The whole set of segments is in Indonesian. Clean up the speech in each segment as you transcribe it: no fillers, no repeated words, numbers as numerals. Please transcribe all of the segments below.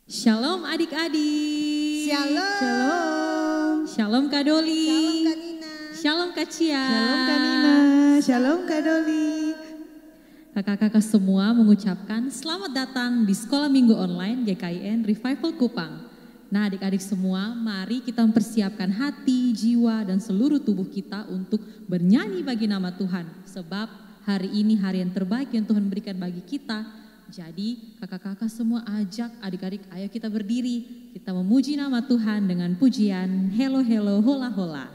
Shalom adik-adik. Shalom. Shalom. Shalom Kak Doli. Shalom Kak Nina. Shalom Kak Cia. Shalom Kak Nina. Shalom Kak Doli. Kakak-kakak semua mengucapkan selamat datang di Sekolah Minggu Online GKIN Revival Kupang. Nah adik-adik semua, mari kita mempersiapkan hati, jiwa, dan seluruh tubuh kita untuk bernyanyi bagi nama Tuhan. Sebab hari ini hari yang terbaik yang Tuhan berikan bagi kita. Jadi kakak-kakak semua ajak adik-adik, ayo kita berdiri. Kita memuji nama Tuhan dengan pujian Hello Hello Hola Hola.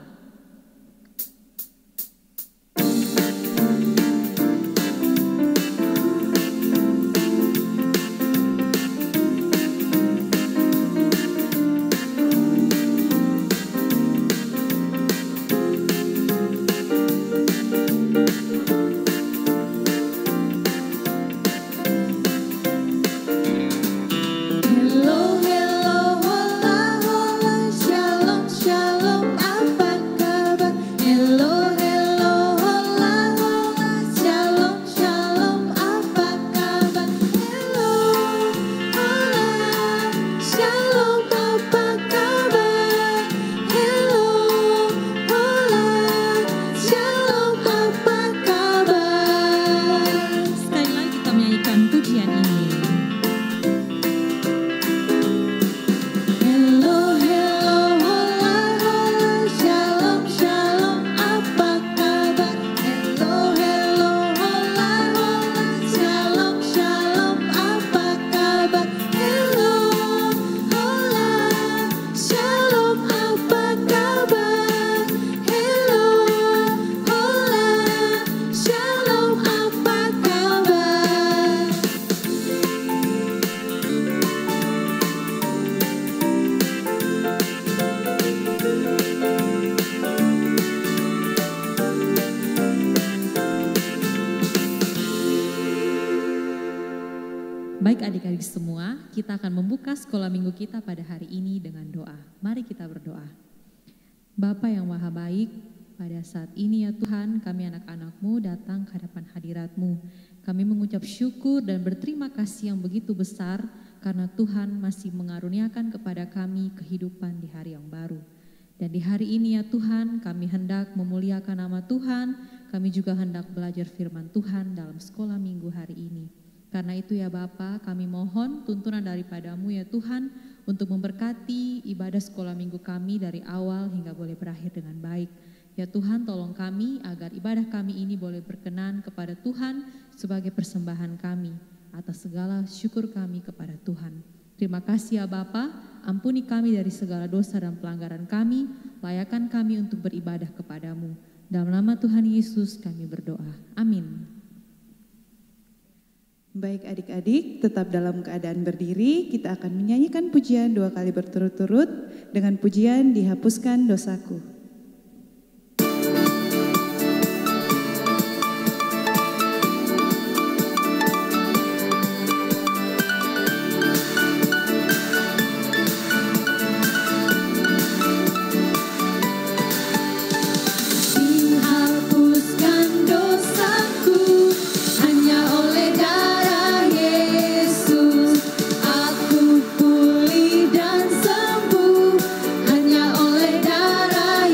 Baik adik-adik semua, kita akan membuka sekolah minggu kita pada hari ini dengan doa. Mari kita berdoa. Bapa yang maha baik, pada saat ini ya Tuhan, kami anak-anak-Mu datang ke hadapan hadirat-Mu. Kami mengucap syukur dan berterima kasih yang begitu besar karena Tuhan masih mengaruniakan kepada kami kehidupan di hari yang baru. Dan di hari ini ya Tuhan, kami hendak memuliakan nama Tuhan, kami juga hendak belajar firman Tuhan dalam sekolah minggu hari ini. Karena itu ya Bapa, kami mohon tuntunan daripada-Mu ya Tuhan untuk memberkati ibadah sekolah minggu kami dari awal hingga boleh berakhir dengan baik. Ya Tuhan, tolong kami agar ibadah kami ini boleh berkenan kepada Tuhan sebagai persembahan kami atas segala syukur kami kepada Tuhan. Terima kasih ya Bapa, ampuni kami dari segala dosa dan pelanggaran kami, layakkan kami untuk beribadah kepada-Mu. Dalam nama Tuhan Yesus kami berdoa. Amin. Baik adik-adik, tetap dalam keadaan berdiri, kita akan menyanyikan pujian 2 kali berturut-turut dengan pujian Dihapuskan Dosaku. Hanya oleh darah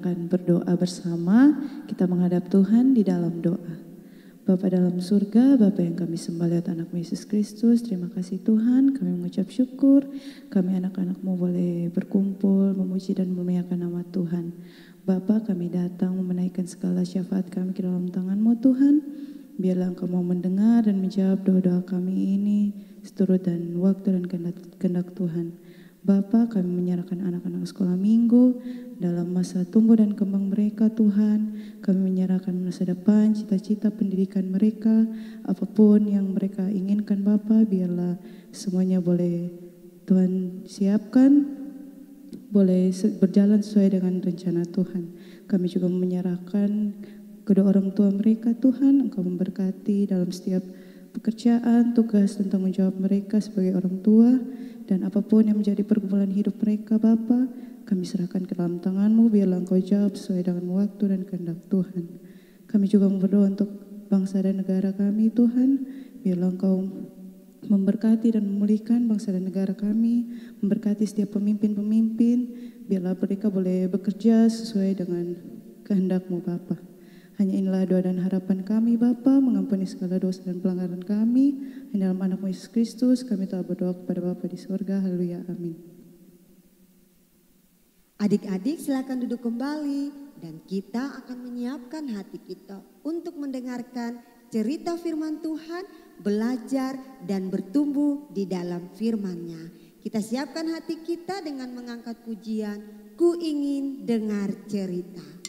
akan berdoa bersama. Kita menghadap Tuhan di dalam doa. Bapa dalam surga, Bapa yang kami sembah lewat anak Yesus Kristus, terima kasih Tuhan, kami mengucap syukur, kami anak-anak-Mu boleh berkumpul, memuji dan memuliakan nama Tuhan. Bapa, kami datang menaikkan segala syafaat kami ke dalam tangan-Mu Tuhan, biarlah Engkau mau mendengar dan menjawab doa-doa kami ini, seturut dan waktu dan kehendak Tuhan. Bapa, kami menyerahkan anak-anak sekolah minggu dalam masa tumbuh dan kembang mereka Tuhan. Kami menyerahkan masa depan, cita-cita pendidikan mereka, apapun yang mereka inginkan Bapa, biarlah semuanya boleh Tuhan siapkan, boleh berjalan sesuai dengan rencana Tuhan. Kami juga menyerahkan kedua orang tua mereka Tuhan, Engkau memberkati dalam setiap pekerjaan, tugas dan tanggung jawab mereka sebagai orang tua. Dan apapun yang menjadi pergumulan hidup mereka Bapa, kami serahkan ke dalam tangan-Mu, biarlah Engkau jawab sesuai dengan waktu dan kehendak Tuhan. Kami juga berdoa untuk bangsa dan negara kami Tuhan, biarlah Engkau memberkati dan memulihkan bangsa dan negara kami, memberkati setiap pemimpin-pemimpin, biarlah mereka boleh bekerja sesuai dengan kehendak-Mu Bapa. Hanya inilah doa dan harapan kami Bapa, mengampuni segala dosa dan pelanggaran kami. Hanya dalam anak Yesus Kristus kami telah berdoa kepada Bapa di surga. Haleluya, amin. Adik-adik silakan duduk kembali dan kita akan menyiapkan hati kita untuk mendengarkan cerita firman Tuhan, belajar dan bertumbuh di dalam firman-Nya. Kita siapkan hati kita dengan mengangkat pujian, Ku ingin dengar cerita.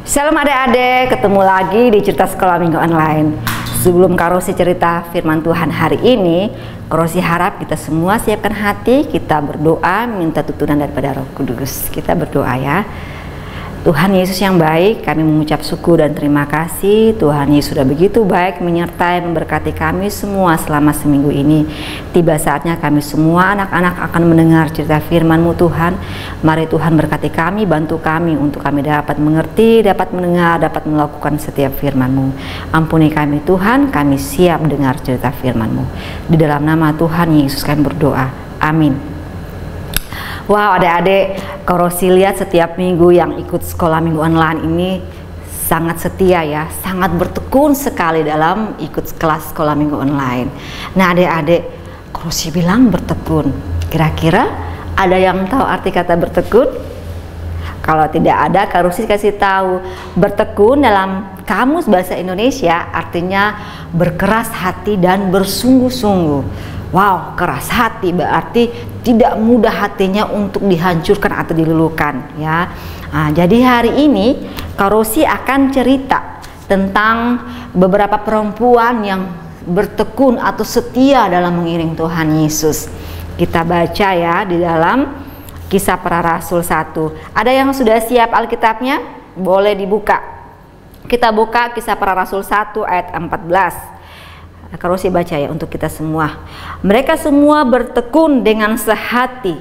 Shalom adik-adik, ketemu lagi di cerita sekolah minggu online. Sebelum Kak Rosi cerita firman Tuhan hari ini, Kak Rosi harap kita semua siapkan hati, kita berdoa minta tuntunan daripada Roh Kudus. Kita berdoa ya. Tuhan Yesus yang baik, kami mengucap syukur dan terima kasih. Tuhan Yesus sudah begitu baik menyertai memberkati kami semua selama seminggu ini. Tiba saatnya kami semua anak-anak akan mendengar cerita firman-Mu Tuhan. Mari Tuhan berkati kami, bantu kami untuk kami dapat mengerti, dapat mendengar, dapat melakukan setiap firman-Mu. Ampuni kami Tuhan, kami siap dengar cerita firman-Mu. Di dalam nama Tuhan Yesus kami berdoa. Amin. Wow, adik-adik, Kak Rosi lihat setiap minggu yang ikut sekolah minggu online ini sangat setia ya, sangat bertekun sekali dalam ikut kelas sekolah minggu online. Nah adik-adik, Kak Rosi bilang bertekun. Kira-kira ada yang tahu arti kata bertekun? Kalau tidak ada, Kak Rosi kasih tahu. Bertekun dalam kamus bahasa Indonesia artinya berkeras hati dan bersungguh-sungguh. Wow, keras hati berarti tidak mudah hatinya untuk dihancurkan atau diluluhkan ya. Nah, jadi hari ini Kak Rosi akan cerita tentang beberapa perempuan yang bertekun atau setia dalam mengiring Tuhan Yesus. Kita baca ya di dalam Kisah Para Rasul 1. Ada yang sudah siap Alkitabnya? Boleh dibuka. Kita buka Kisah Para Rasul 1 ayat 14. Karosi baca ya untuk kita semua. Mereka semua bertekun dengan sehati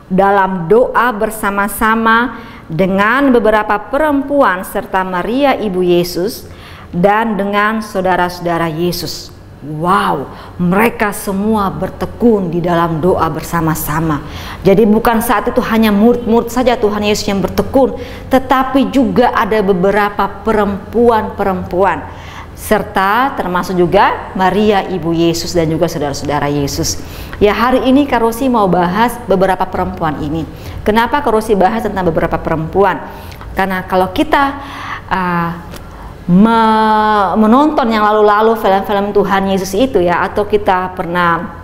dalam doa bersama-sama dengan beberapa perempuan serta Maria ibu Yesus dan dengan saudara-saudara Yesus. Wow, mereka semua bertekun di dalam doa bersama-sama. Jadi bukan saat itu hanya murid-murid saja Tuhan Yesus yang bertekun, tetapi juga ada beberapa perempuan-perempuan, serta termasuk juga Maria ibu Yesus dan juga saudara-saudara Yesus. Ya, hari ini Karosi mau bahas beberapa perempuan ini. Kenapa Karosi bahas tentang beberapa perempuan? Karena kalau kita menonton yang lalu-lalu film-film Tuhan Yesus itu ya, atau kita pernah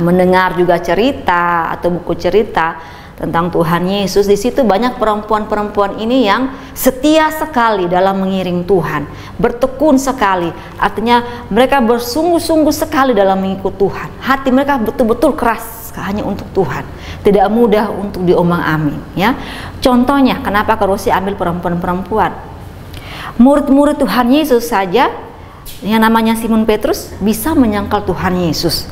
mendengar juga cerita atau buku cerita tentang Tuhan Yesus, di situ banyak perempuan-perempuan ini yang setia sekali dalam mengiring Tuhan, bertekun sekali, artinya mereka bersungguh-sungguh sekali dalam mengikut Tuhan. Hati mereka betul-betul keras hanya untuk Tuhan, tidak mudah untuk diombang-ambing ya. Contohnya, kenapa Karosi ambil perempuan-perempuan? Murid-murid Tuhan Yesus saja yang namanya Simon Petrus bisa menyangkal Tuhan Yesus.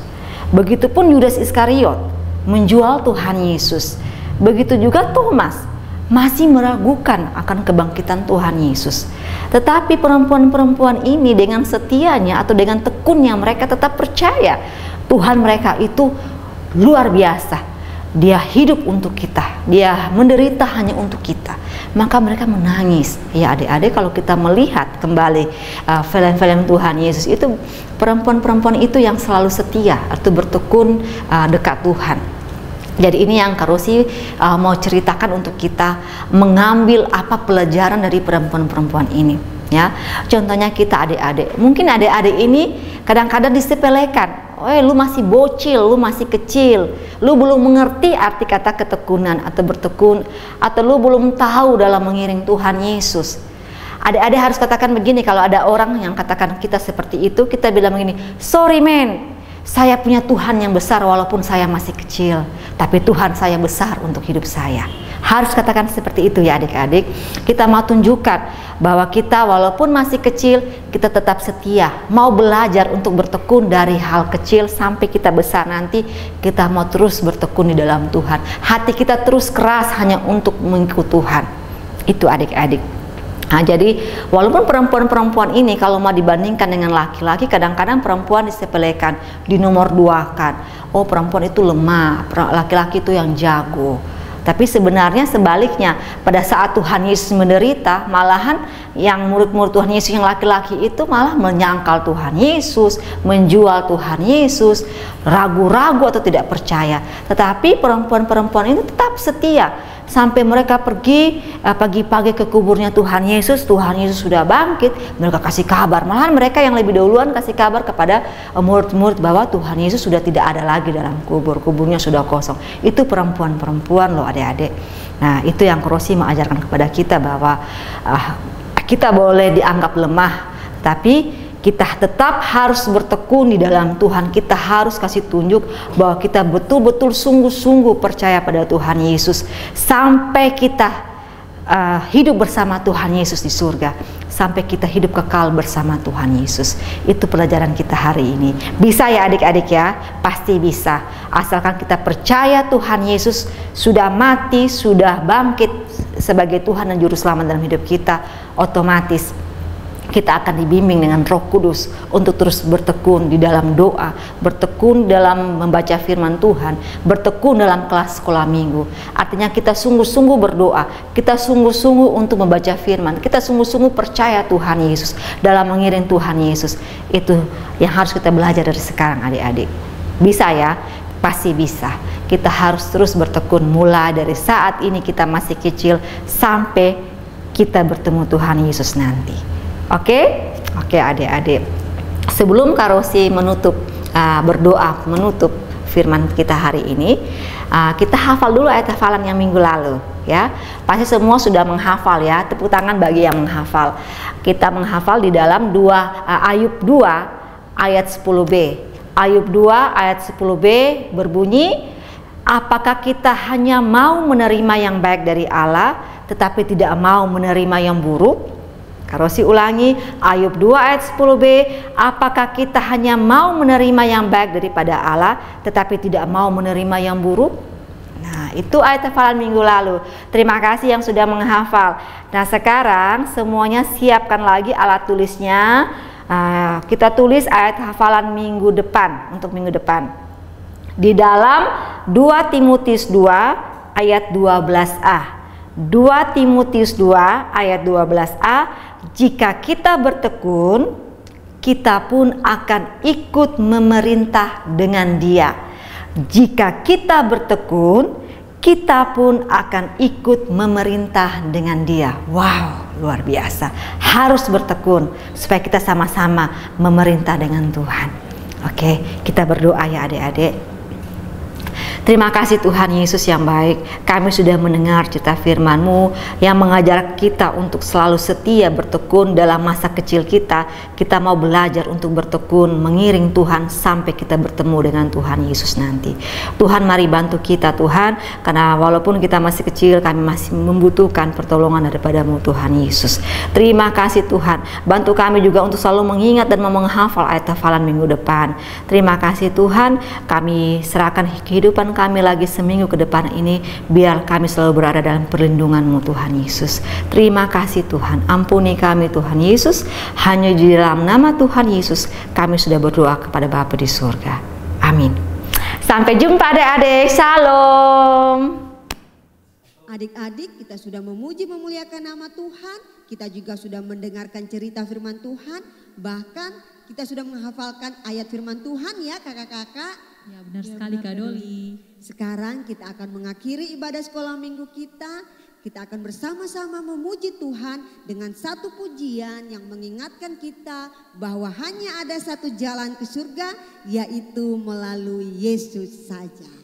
Begitupun Yudas Iskariot menjual Tuhan Yesus. Begitu juga Thomas masih meragukan akan kebangkitan Tuhan Yesus. Tetapi perempuan-perempuan ini dengan setianya atau dengan tekunnya mereka tetap percaya Tuhan mereka itu luar biasa. Dia hidup untuk kita, dia menderita hanya untuk kita. Maka mereka menangis. Ya adik-adik, kalau kita melihat kembali film-film Tuhan Yesus itu, perempuan-perempuan itu yang selalu setia atau bertekun dekat Tuhan. Jadi ini yang Karosi mau ceritakan untuk kita, mengambil apa pelajaran dari perempuan-perempuan ini ya. Contohnya kita adik-adik, mungkin adik-adik ini kadang-kadang disepelekan. Lu masih bocil, lu masih kecil, lu belum mengerti arti kata ketekunan atau bertekun, atau lu belum tahu dalam mengiring Tuhan Yesus. Adik-adik harus katakan begini, kalau ada orang yang katakan kita seperti itu, kita bilang begini, sorry man, saya punya Tuhan yang besar walaupun saya masih kecil, tapi Tuhan saya besar untuk hidup saya. Harus katakan seperti itu ya adik-adik. Kita mau tunjukkan bahwa kita walaupun masih kecil, kita tetap setia, mau belajar untuk bertekun dari hal kecil sampai kita besar nanti, kita mau terus bertekun di dalam Tuhan. Hati kita terus keras hanya untuk mengikut Tuhan. Itu adik-adik. Nah, jadi walaupun perempuan-perempuan ini kalau mau dibandingkan dengan laki-laki, kadang-kadang perempuan disepelekan, dinomor duakan. Oh, perempuan itu lemah, laki-laki itu yang jago. Tapi sebenarnya sebaliknya, pada saat Tuhan Yesus menderita, malahan yang murid-murid Tuhan Yesus yang laki-laki itu malah menyangkal Tuhan Yesus, menjual Tuhan Yesus, ragu-ragu atau tidak percaya. Tetapi perempuan-perempuan ini tetap setia sampai mereka pergi pagi-pagi ke kuburnya Tuhan Yesus. Tuhan Yesus sudah bangkit, mereka kasih kabar. Malahan mereka yang lebih duluan kasih kabar kepada murid-murid bahwa Tuhan Yesus sudah tidak ada lagi dalam kubur, kuburnya sudah kosong. Itu perempuan-perempuan loh adik-adik. Nah, itu yang Karosi mengajarkan kepada kita bahwa kita boleh dianggap lemah, tapi kita tetap harus bertekun di dalam Tuhan. Kita harus kasih tunjuk bahwa kita betul-betul sungguh-sungguh percaya pada Tuhan Yesus sampai kita hidup bersama Tuhan Yesus di surga, sampai kita hidup kekal bersama Tuhan Yesus. Itu pelajaran kita hari ini. Bisa ya adik-adik ya? Pasti bisa. Asalkan kita percaya Tuhan Yesus sudah mati, sudah bangkit sebagai Tuhan dan Juru Selamat dalam hidup kita, otomatis kita akan dibimbing dengan Roh Kudus untuk terus bertekun di dalam doa, bertekun dalam membaca firman Tuhan, bertekun dalam kelas sekolah minggu. Artinya kita sungguh-sungguh berdoa, kita sungguh-sungguh untuk membaca firman, kita sungguh-sungguh percaya Tuhan Yesus dalam mengiring Tuhan Yesus. Itu yang harus kita belajar dari sekarang adik-adik. Bisa ya? Pasti bisa. Kita harus terus bertekun mulai dari saat ini kita masih kecil sampai kita bertemu Tuhan Yesus nanti. Oke adik-adik, sebelum Karosi berdoa menutup firman kita hari ini, kita hafal dulu ayat hafalan yang minggu lalu ya. Pasti semua sudah menghafal ya. Tepuk tangan bagi yang menghafal. Kita menghafal di dalam Ayub 2 ayat 10b. Ayub 2 ayat 10b berbunyi, apakah kita hanya mau menerima yang baik dari Allah tetapi tidak mau menerima yang buruk? Karosi ulangi, Ayub 2 ayat 10b, apakah kita hanya mau menerima yang baik daripada Allah tetapi tidak mau menerima yang buruk? Nah, itu ayat hafalan minggu lalu. Terima kasih yang sudah menghafal. Nah, sekarang semuanya siapkan lagi alat tulisnya. Kita tulis ayat hafalan minggu depan, untuk minggu depan. Di dalam 2 Timotius 2 ayat 12a. 2 Timotius 2 ayat 12a, jika kita bertekun, kita pun akan ikut memerintah dengan Dia. Jika kita bertekun, kita pun akan ikut memerintah dengan Dia. Wow, luar biasa. Harus bertekun supaya kita sama-sama memerintah dengan Tuhan. Oke, kita berdoa ya adik-adik. Terima kasih Tuhan Yesus yang baik, kami sudah mendengar cerita firman-Mu yang mengajar kita untuk selalu setia bertekun dalam masa kecil kita. Kita mau belajar untuk bertekun, mengiring Tuhan sampai kita bertemu dengan Tuhan Yesus nanti. Tuhan mari bantu kita Tuhan, karena walaupun kita masih kecil, kami masih membutuhkan pertolongan daripada-Mu Tuhan Yesus. Terima kasih Tuhan, bantu kami juga untuk selalu mengingat dan menghafal ayat hafalan minggu depan. Terima kasih Tuhan, kami serahkan kehidupan kami lagi seminggu ke depan ini, biar kami selalu berada dalam perlindungan-Mu Tuhan Yesus. Terima kasih Tuhan, ampuni kami Tuhan Yesus. Hanya di dalam nama Tuhan Yesus kami sudah berdoa kepada Bapa di surga. Amin. Sampai jumpa adik-adik, shalom. Adik-adik, kita sudah memuji memuliakan nama Tuhan, kita juga sudah mendengarkan cerita firman Tuhan, bahkan kita sudah menghafalkan ayat firman Tuhan ya kakak-kakak. Ya benar sekali Kak Doli. Sekarang kita akan mengakhiri ibadah sekolah minggu kita. Kita akan bersama-sama memuji Tuhan dengan satu pujian yang mengingatkan kita bahwa hanya ada satu jalan ke surga, yaitu melalui Yesus saja.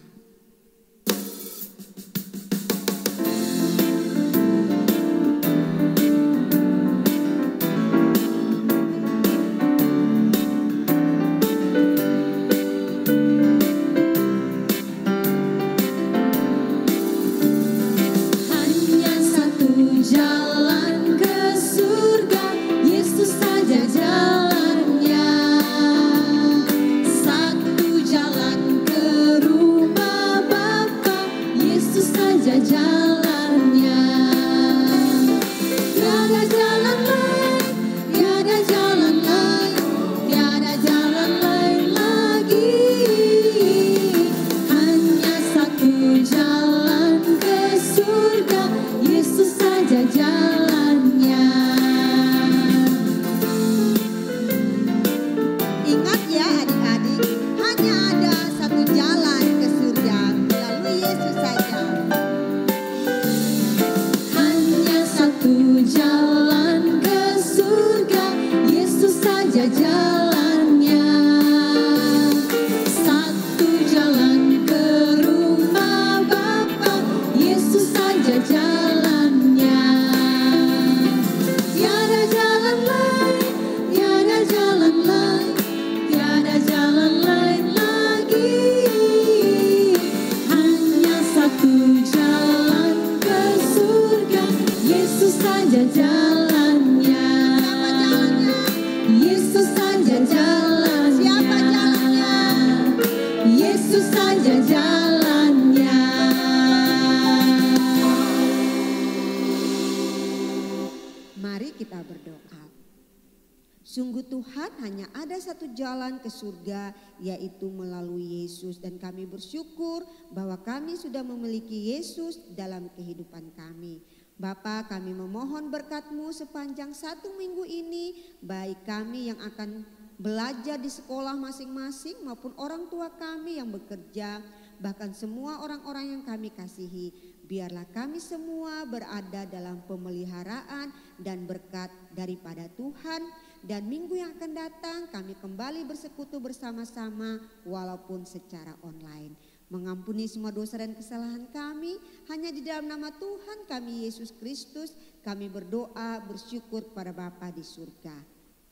Sungguh Tuhan hanya ada satu jalan ke surga, yaitu melalui Yesus. Dan kami bersyukur bahwa kami sudah memiliki Yesus dalam kehidupan kami. Bapa, kami memohon berkat-Mu sepanjang 1 minggu ini, baik kami yang akan belajar di sekolah masing-masing maupun orang tua kami yang bekerja, bahkan semua orang-orang yang kami kasihi. Biarlah kami semua berada dalam pemeliharaan dan berkat daripada Tuhan. Dan minggu yang akan datang kami kembali bersekutu bersama-sama walaupun secara online. mengampuni semua dosa dan kesalahan kami. Hanya di dalam nama Tuhan kami Yesus Kristus kami berdoa bersyukur kepada Bapa di surga.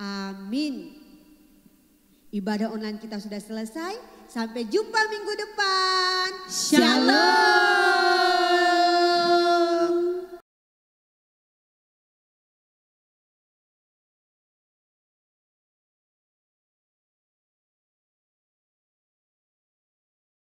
Amin. Ibadah online kita sudah selesai. Sampai jumpa minggu depan. Shalom.